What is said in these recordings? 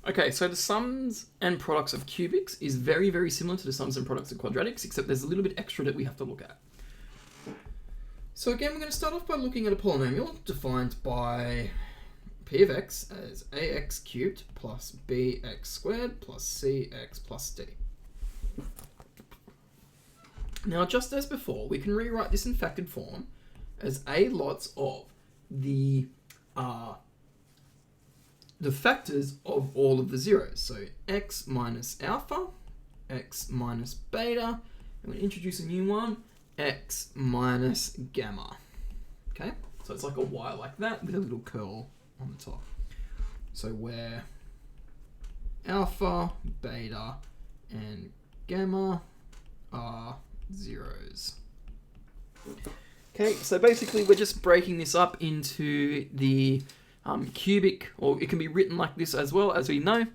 Okay, so the sums and products of cubics is very, very similar to the sums and products of quadratics, except there's a little bit extra that we have to look at. So again, we're going to start off by looking at a polynomial defined by p of x as ax cubed plus bx squared plus cx plus d. Now, just as before, we can rewrite this in factored form as a lots of the factors of all of the zeros. So x minus alpha, x minus beta, and we introduce a new one, x minus gamma. Okay, so it's like a y like that with a little curl on the top. So where alpha, beta, and gamma are zeros. Okay, so basically we're just breaking this up into the cubic, or it can be written like this as well, as we know.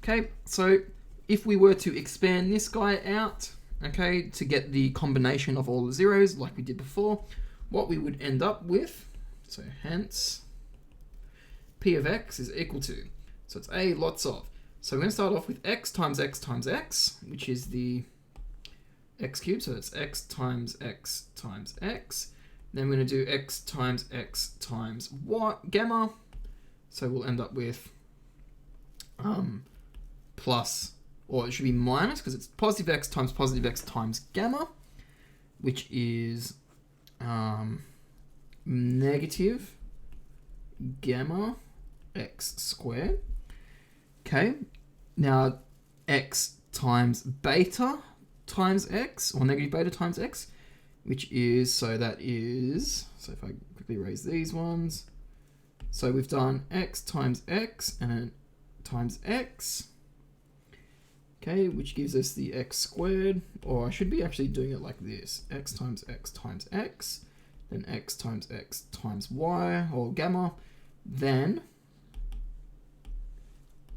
Okay, so if we were to expand this guy out, okay, to get the combination of all the zeros like we did before, what we would end up with, so hence p of x is equal to, so it's a lots of, so we're going to start off with x times x times x, which is the x cubed, so it's x times x times x. Then we're going to do x times y gamma, so we'll end up with plus, or it should be minus, because it's positive x times gamma, which is negative gamma x squared. Okay, now x times beta times x, or negative beta times x, which is, so that is, so if I quickly erase these ones, so we've done x times x and then times x, okay, which gives us the x squared, or I should be actually doing it like this, x times x, then x times y, or gamma, then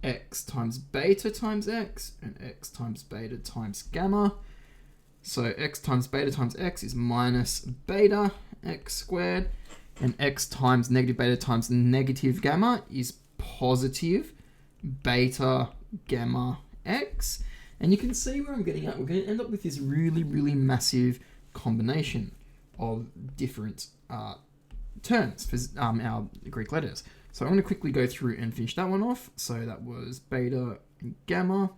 x times beta times x, and x times beta times gamma. So x times beta times x is minus beta x squared, and x times negative beta times negative gamma is positive beta gamma x. And you can see where I'm getting at. We're going to end up with this really, really massive combination of different terms for our Greek letters. So I'm going to quickly go through and finish that one off. So that was beta and gamma.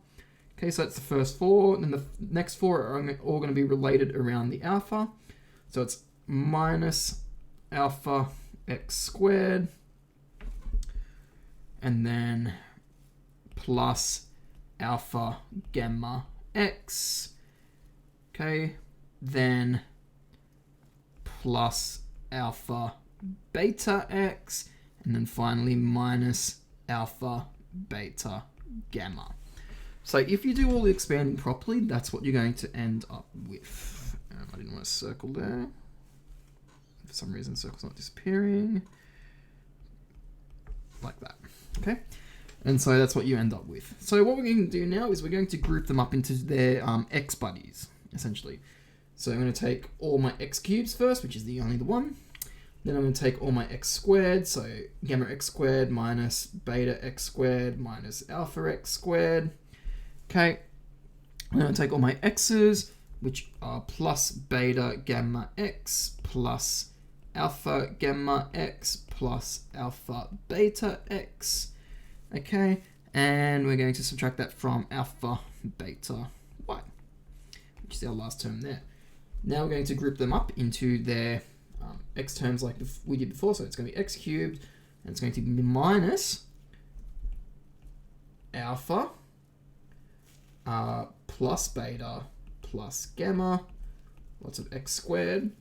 Okay, so that's the first four. Then the next four are all going to be related around the alpha. So it's minus alpha x squared, and then plus alpha gamma x. Okay, then plus alpha beta x, and then finally minus alpha beta gamma. So if you do all the expanding properly, that's what you're going to end up with. I didn't want to circle there. For some reason, circle's not disappearing. Like that. Okay? And so that's what you end up with. So what we're going to do now is we're going to group them up into their x buddies, essentially. So I'm going to take all my x cubes first, which is only the one. Then I'm going to take all my x squared, so gamma x squared minus beta x squared minus alpha x squared. Okay, I'm going to take all my x's, which are plus beta gamma x plus alpha gamma x plus alpha beta x. Okay, and we're going to subtract that from alpha beta y, which is our last term there. Now we're going to group them up into their x terms like we did before. So it's going to be x cubed, and it's going to be minus alpha plus beta plus gamma, lots of x squared,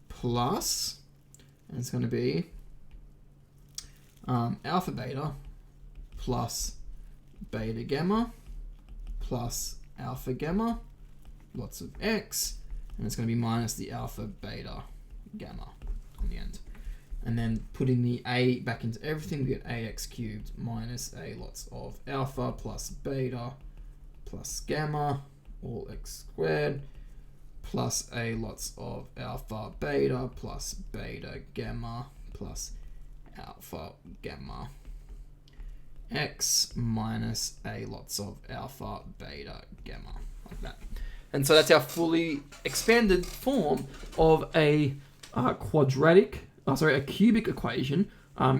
plus, and it's going to be alpha beta plus beta gamma plus alpha gamma, lots of x, and it's going to be minus the alpha beta gamma on the end. And then putting the a back into everything, we get ax cubed minus a lots of alpha plus beta plus gamma, all x squared, plus a lots of alpha beta plus beta gamma plus alpha gamma x minus a lots of alpha, beta, gamma, like that. And so that's our fully expanded form of a cubic equation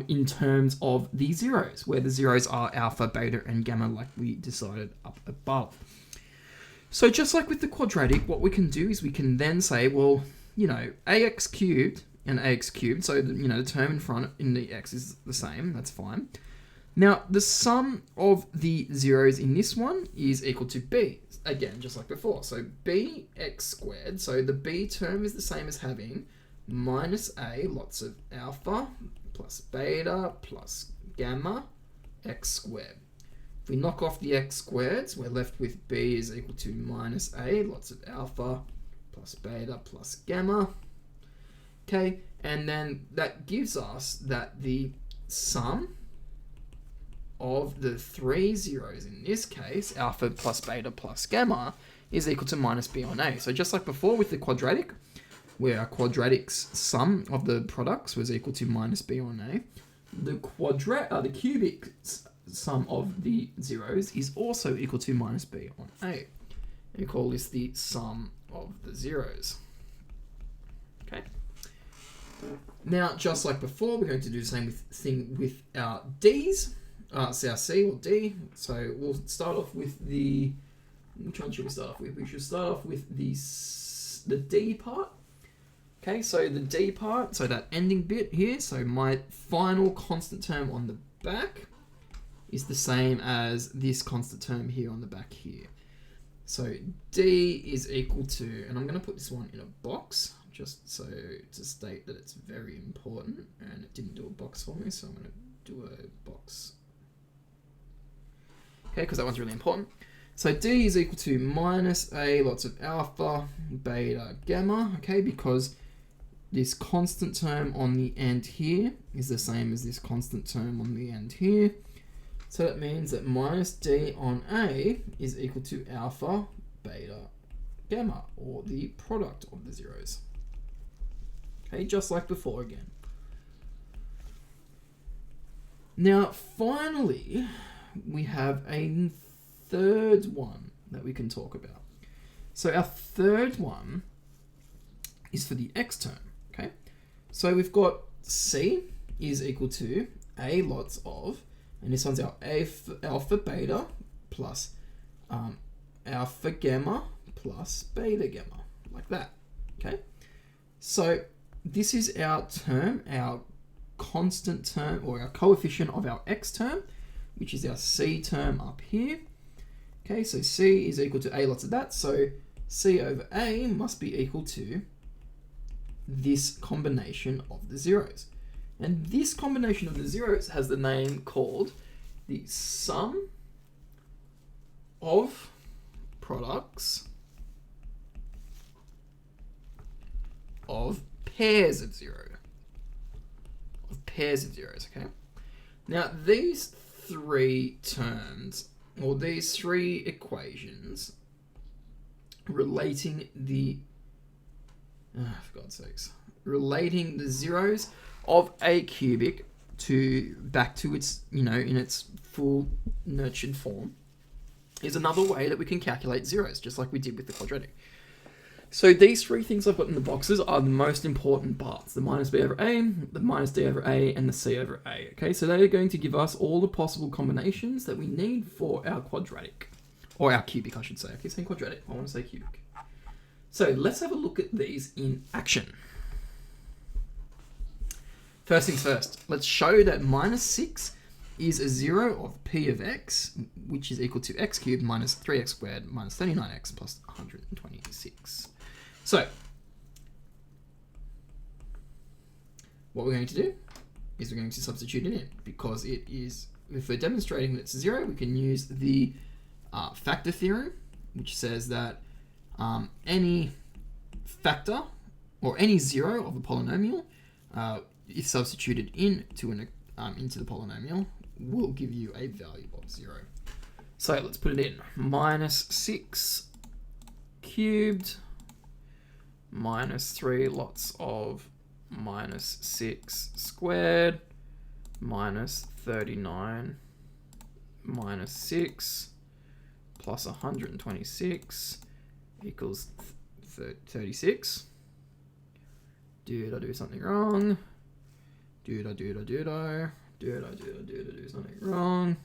in terms of the zeros, where the zeros are alpha, beta, and gamma, like we decided up above. So just like with the quadratic, what we can do is we can then say, well, you know, ax cubed and ax cubed, so the term in front in the x is the same, that's fine. Now, the sum of the zeros in this one is equal to b. Again, just like before. So bx squared, so the b term is the same as having minus a lots of alpha plus beta plus gamma x squared. If we knock off the x squareds, we're left with b is equal to minus a lots of alpha plus beta plus gamma. Okay, and then that gives us that the sum of the three zeros in this case, alpha plus beta plus gamma, is equal to minus b on a. So just like before with the quadratic, where our quadratic's sum of the products was equal to minus b on a, the cubic sum of the zeros is also equal to minus b on a. And we call this the sum of the zeros. Okay. Now, just like before, we're going to do the same thing with our d's. So our C or D. So we'll start off with the... Which one should we start off with? We should start off with the D part. Okay, so the D part, so that ending bit here, so my final constant term on the back is the same as this constant term here on the back here. So D is equal to, and I'm going to put this one in a box, just so to state that it's very important, and it didn't do a box for me, so I'm going to do a box. Okay, because that one's really important. So D is equal to minus a lots of alpha, beta, gamma, okay, because this constant term on the end here is the same as this constant term on the end here. So that means that minus D on A is equal to alpha, beta, gamma, or the product of the zeros. Okay, just like before again. Now, finally, we have a third one that we can talk about. So our third one is for the x term, okay? So we've got C is equal to A lots of, and this one's our alpha beta plus alpha gamma plus beta gamma, like that, okay? So this is our term, our constant term, or our coefficient of our x term, which is our C term up here. Okay, so C is equal to A lots of that, so C over A must be equal to this combination of the zeros. And this combination of the zeros has the name called the sum of products of pairs of zeros. Okay? Now, these three terms, or these three equations relating the for God's sakes, relating the zeros of a cubic back to its, in its full nurtured form, is another way that we can calculate zeros, just like we did with the quadratic. So these three things I've got in the boxes are the most important parts: the minus b over a, the minus d over a, and the c over a. Okay, so they're going to give us all the possible combinations that we need for our quadratic, or our cubic, I should say. I keep saying quadratic, I want to say cubic. So let's have a look at these in action. First things first, let's show that minus 6 is a zero of p of x, which is equal to x cubed minus 3x squared minus 39x plus 126. So, what we're going to do is we're going to substitute it in, because it is, if we're demonstrating that it's 0, we can use the factor theorem, which says that any factor or any 0 of a polynomial, if substituted into the polynomial, will give you a value of 0. So let's put it in. Minus 6 cubed minus 3 lots of minus 6 squared minus 39 minus 6 plus 126 equals 36. Did I do something wrong? Did I do something wrong?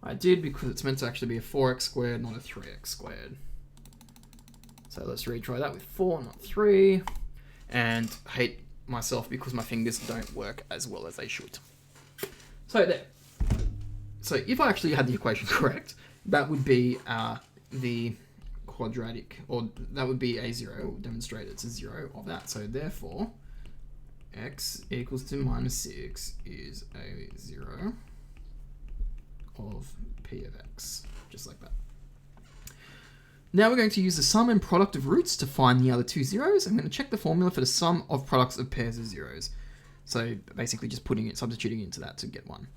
I did, because it's meant to actually be a 4x squared, not a 3x squared. So let's retry that with 4, not 3. And hate myself because my fingers don't work as well as they should. So there. So if I actually had the equation correct, that would be the quadratic, or that would be a 0. We'll demonstrate it's a 0 of that. So therefore, x equals to minus 6 is a 0 of p of x, just like that. Now we're going to use the sum and product of roots to find the other two zeros. I'm going to check the formula for the sum of products of pairs of zeros. So basically just substituting into that to get one.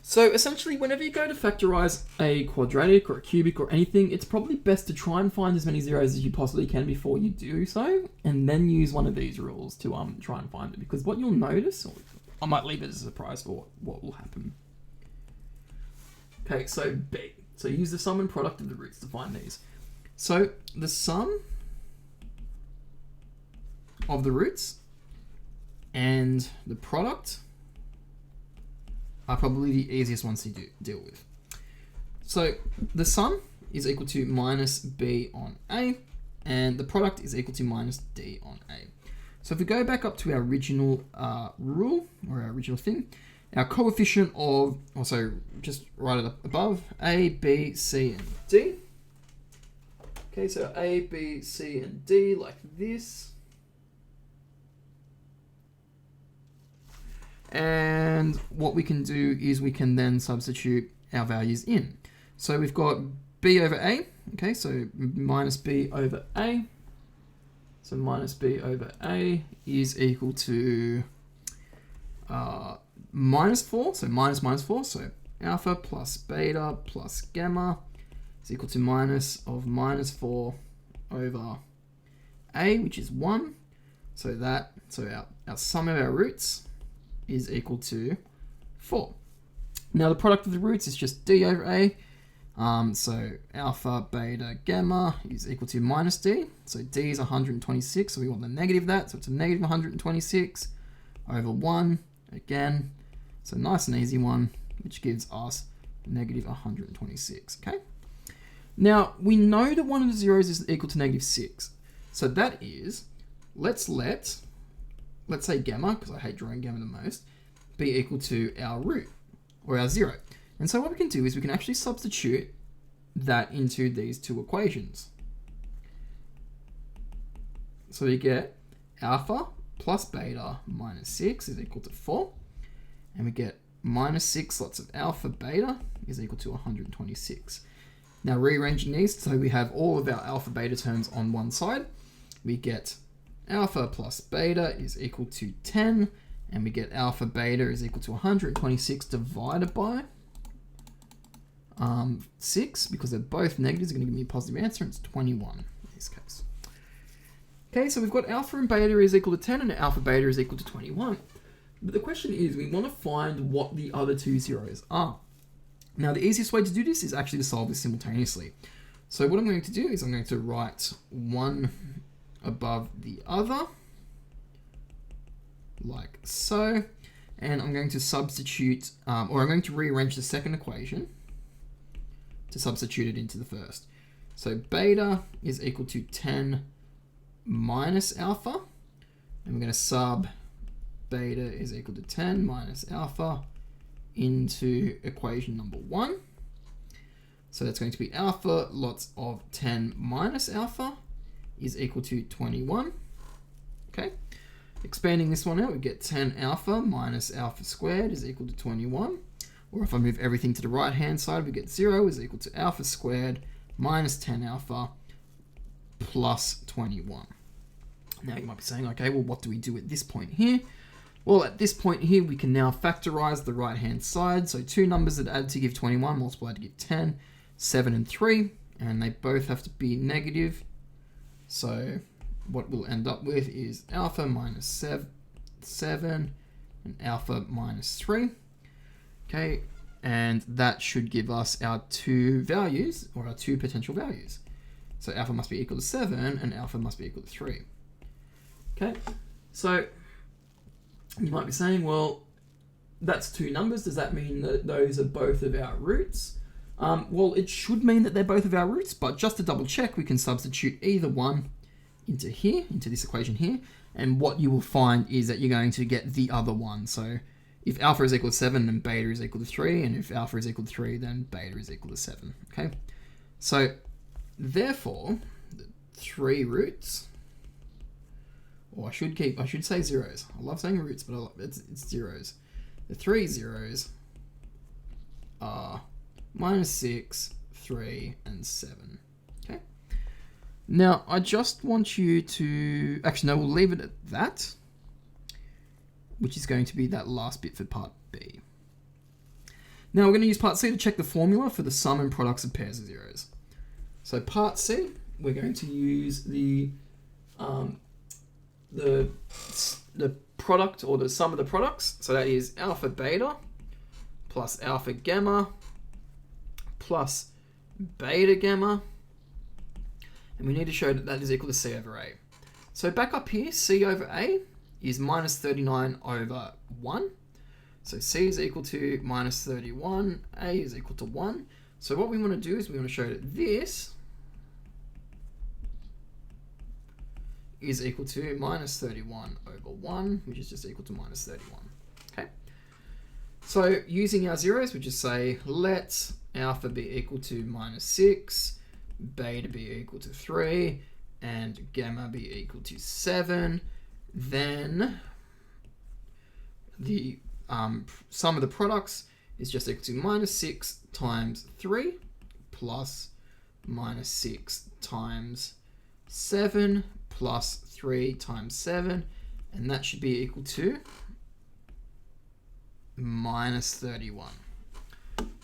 So essentially, whenever you go to factorize a quadratic or a cubic or anything, it's probably best to try and find as many zeros as you possibly can before you do so, and then use one of these rules to try and find it. Because what you'll notice, or I might leave it as a surprise for what will happen. Okay, so B. So use the sum and product of the roots to find these. So the sum of the roots and the product are probably the easiest ones to deal with. So the sum is equal to minus b on a, and the product is equal to minus d on a. So if we go back up to our original rule, or our original thing, our coefficient of, also just write it up above, a, b, c, and d. Okay, so a, b, c, and d, like this. And what we can do is we can then substitute our values in. So we've got b over a, okay, so minus b over a. So minus b over a is equal to minus 4, so minus 4, so alpha plus beta plus gamma is equal to minus 4 over a, which is 1. So our sum of our roots is equal to 4. Now the product of the roots is just d over a. So alpha, beta, gamma is equal to minus d. So d is 126, so we want the negative of that. So it's a negative 126 over 1 again. So nice and easy one, which gives us negative 126, okay? Now, we know that one of the zeros is equal to negative 6. So that is, let's say gamma, because I hate drawing gamma the most, be equal to our root, or our 0. And so what we can do is we can actually substitute that into these two equations. So we get alpha plus beta minus 6 is equal to 4. And we get minus 6 lots of alpha beta is equal to 126. Now rearranging these, so we have all of our alpha beta terms on one side. We get alpha plus beta is equal to 10. And we get alpha beta is equal to 126 divided by 6, because they're both negatives, are going to give me a positive answer, and it's 21 in this case. Okay, so we've got alpha and beta is equal to 10 and alpha beta is equal to 21. But the question is, we want to find what the other two zeros are. Now, the easiest way to do this is actually to solve this simultaneously. So what I'm going to do is I'm going to write one above the other, like so. And I'm going to substitute, or I'm going to rearrange the second equation to substitute it into the first. So beta is equal to 10 minus alpha. And we're going to sub beta is equal to 10 minus alpha into equation number 1. So that's going to be alpha lots of 10 minus alpha is equal to 21. Okay. Expanding this one out, we get 10 alpha minus alpha squared is equal to 21. Or if I move everything to the right hand side, we get 0 is equal to alpha squared minus 10 alpha plus 21. Now you might be saying, okay, well, what do we do at this point here? Well, at this point here, we can now factorize the right hand side. So two numbers that add to give 21 multiplied to give 10, 7 and 3, and they both have to be negative. So what we'll end up with is alpha minus 7, 7, and alpha minus 3. Okay, and that should give us our two values, or our two potential values. So alpha must be equal to 7, and alpha must be equal to 3. Okay, so you might be saying, well, that's two numbers. Does that mean that those are both of our roots? Well, it should mean that they're both of our roots, but just to double check, we can substitute either one into here, into this equation here, and what you will find is that you're going to get the other one. So if alpha is equal to 7, then beta is equal to 3, and if alpha is equal to 3, then beta is equal to 7, okay? So therefore, the 3 roots, or I should say zeros. I love saying roots, but it's zeros. The 3 zeros are -6, 3, and 7. Okay. Now, I just want you to... Actually, no, we'll leave it at that, which is going to be that last bit for part B. Now, we're going to use part C to check the formula for the sum and products of pairs of zeros. So part C, we're going to use the product, or the sum of the products. So that is alpha beta plus alpha gamma plus beta gamma, and we need to show that that is equal to C over A. So back up here, C over A is -39 over 1. So C is equal to -31, A is equal to 1. So what we want to do is we want to show that this is equal to -31 over 1, which is just equal to -31. Okay. So using our zeros, we just say let alpha be equal to -6, beta be equal to 3, and gamma be equal to 7. Then the sum of the products is just equal to -6 times 3 plus -6 times 7 plus 3 times 7, and that should be equal to -31.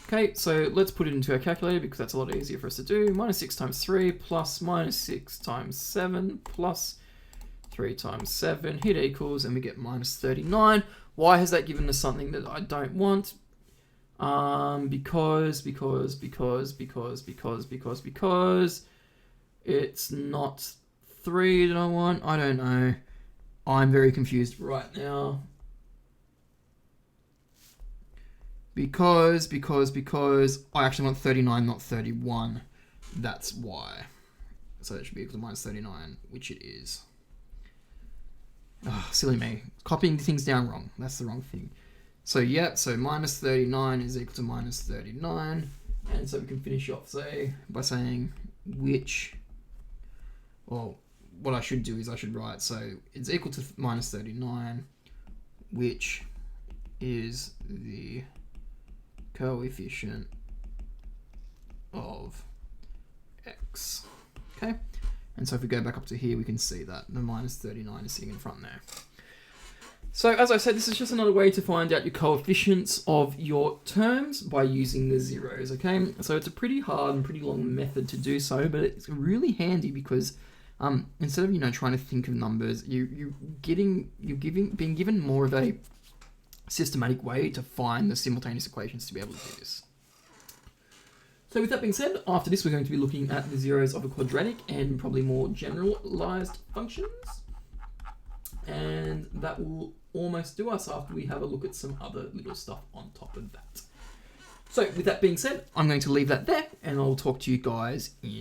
Okay, so let's put it into our calculator because that's a lot easier for us to do. -6 times 3 plus -6 times 7 plus 3 times 7, hit equals, and we get -39. Why has that given us something that I don't want? Because it's not 3 that I want. I don't know. I'm very confused right now. Because I actually want 39, not 31. That's why. So that should be equal to -39, which it is. Oh, silly me. Copying things down wrong. That's the wrong thing. So yeah, so -39 is equal to -39. And so we can finish off by saying which, well, what I should do is I should write, so it's equal to -39, which is the coefficient of x. Okay, and so if we go back up to here, we can see that the -39 is sitting in front there. So as I said, this is just another way to find out your coefficients of your terms by using the zeros. Okay, so it's a pretty hard and pretty long method to do so, but it's really handy because instead of trying to think of numbers, you're being given more of a systematic way to find the simultaneous equations to be able to do this. So with that being said, after this we're going to be looking at the zeros of a quadratic and probably more generalized functions. And that will almost do us after we have a look at some other little stuff on top of that. So with that being said, I'm going to leave that there and I'll talk to you guys in